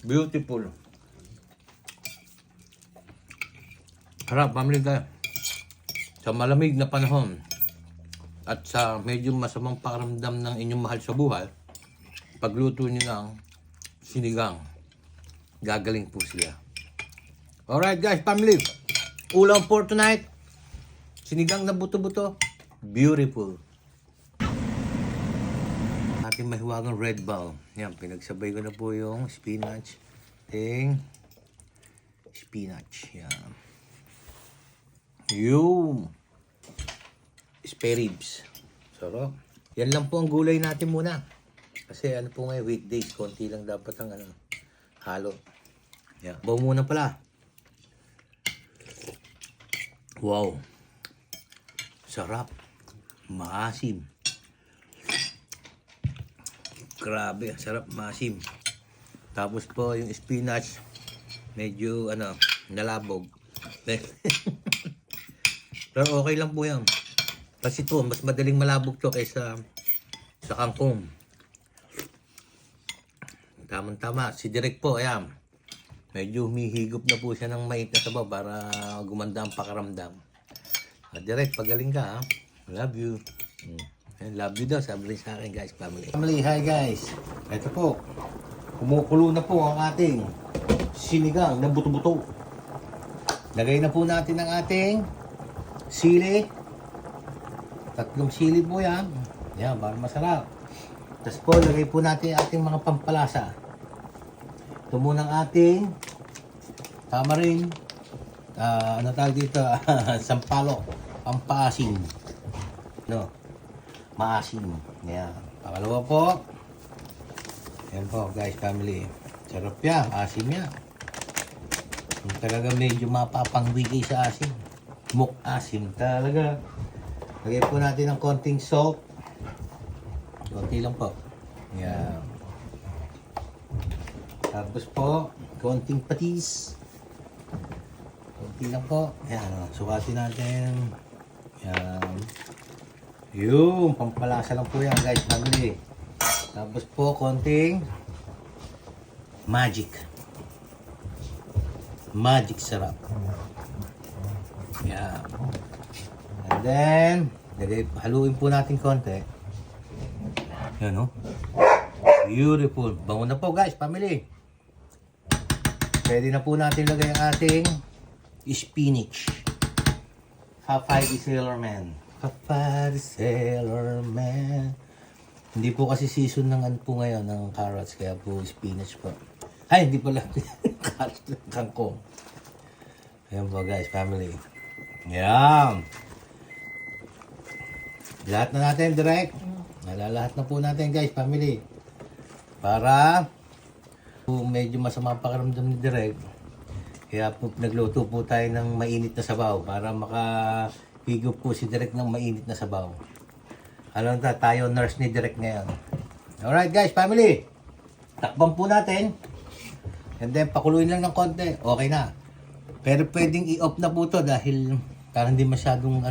Beautiful. Harap, family tayo. Sa malamig na panahon at sa medyo masamang pakiramdam ng inyong mahal sa buhay, pagluto nyo ng sinigang, gagaling po siya. Alright guys, family. Ulam for tonight. Sinigang na buto-buto. Beautiful. Ating mahiwagang red ball. Yan, pinagsabay ko na po yung spinach. Spinach. Yan. Yung spare ribs. Sarap. Yan lang po ang gulay natin muna. Kasi ano po ngayon, weekdays. Konti lang dapat ang halo. Yan. Bawa muna pala. Wow. Sarap. Maasim. Grabe, sarap, maasim. Tapos po yung spinach, medyo nalabog. Pero okay lang po yan. Kasi to, mas madaling malabog to kaysa sa kangkong. Tamang-tama. Si Direk po, ayan. Medyo humihigop na po siya ng mait na sabaw para gumanda ang pakaramdam. Direk, pagaling ka ha. Love you. Love you daw, sabi rin sa akin guys, family. Family, hi guys. Ito po, kumukulo na po ang ating sinigang na buto-buto. Lagay na po natin ang ating sili. 3 sili po yan. Yan, para masarap. Tapos po, lagay po natin ating mga pampalasa. Ito muna ang ating tamarin. Ano tawag dito? Sampalok. Pampaasim. No. Maasim. Yan. Pangalawa po. Yan po guys, family. Sarap yan. Asim yan. Yung talaga medyo mapapangwigi sa asim. Asim talaga. Lagay po natin ng konting salt. Konti lang po. Yan. Tapos po, konting patis. Konti lang po. Yan. Sukatin natin. Yan. Yung pampalasa lang po yan guys, family. Tapos po konting magic sarap. Yan. And then haluin po natin konti. Yan o. Beautiful. Bango na po guys, family. Pwede na po natin lagay ang ating spinach. Half-high Sailor Man. Papa the Sailor Man. Hindi po kasi season ng po ngayon ng carrots, kaya po spinach po. Ay, hindi pala carrots ng kangkong. Ayan po guys, family. Ayan. Lahat na natin direct. Nalalahat na po natin guys, family. Para medyo masama pakiramdam ni direct. Kaya po nagluto po tayo ng mainit na sabaw para higop po si Direk ng mainit na sabaw. Alam na tayo, nurse ni Direk ngayon. Alright guys, family. Takpan po natin. And then, pakuluin lang ng konti. Okay na. Pero pwedeng i-off na po to dahil parang hindi masyadong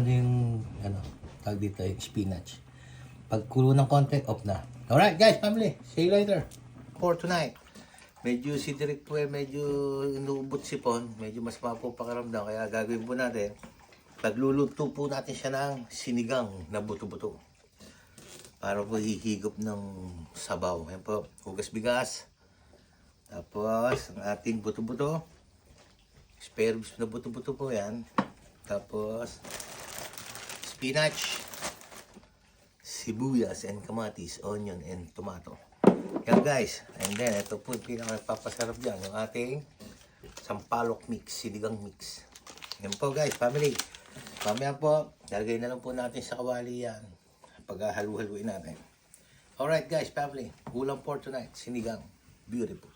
tawag dito, spinach. Pagkulo ng konti, off na. Alright guys, family. See you later. For tonight. Medyo si Direk po medyo inuubot sipon. Medyo mas mapo pakaramdam. Kaya gagawin po natin. Pagluluto po natin siya ng sinigang na buto-buto. Para po hihigop ng sabaw. Ayan po, hugas bigas. Tapos, ang ating buto-buto. Spare ribs na buto-buto po yan. Tapos, spinach, sibuyas and kamatis, onion and tomato. Yan guys. And then, ito po yung pinaka-papasarap dyan. Yung ating sampalok mix, sinigang mix. Yan po guys, family. Mamaya po, lalagay na lang po natin sa kawali yan. Paghahalu-haluin natin. Alright guys, family. Ulam for tonight. Sinigang. Beautiful.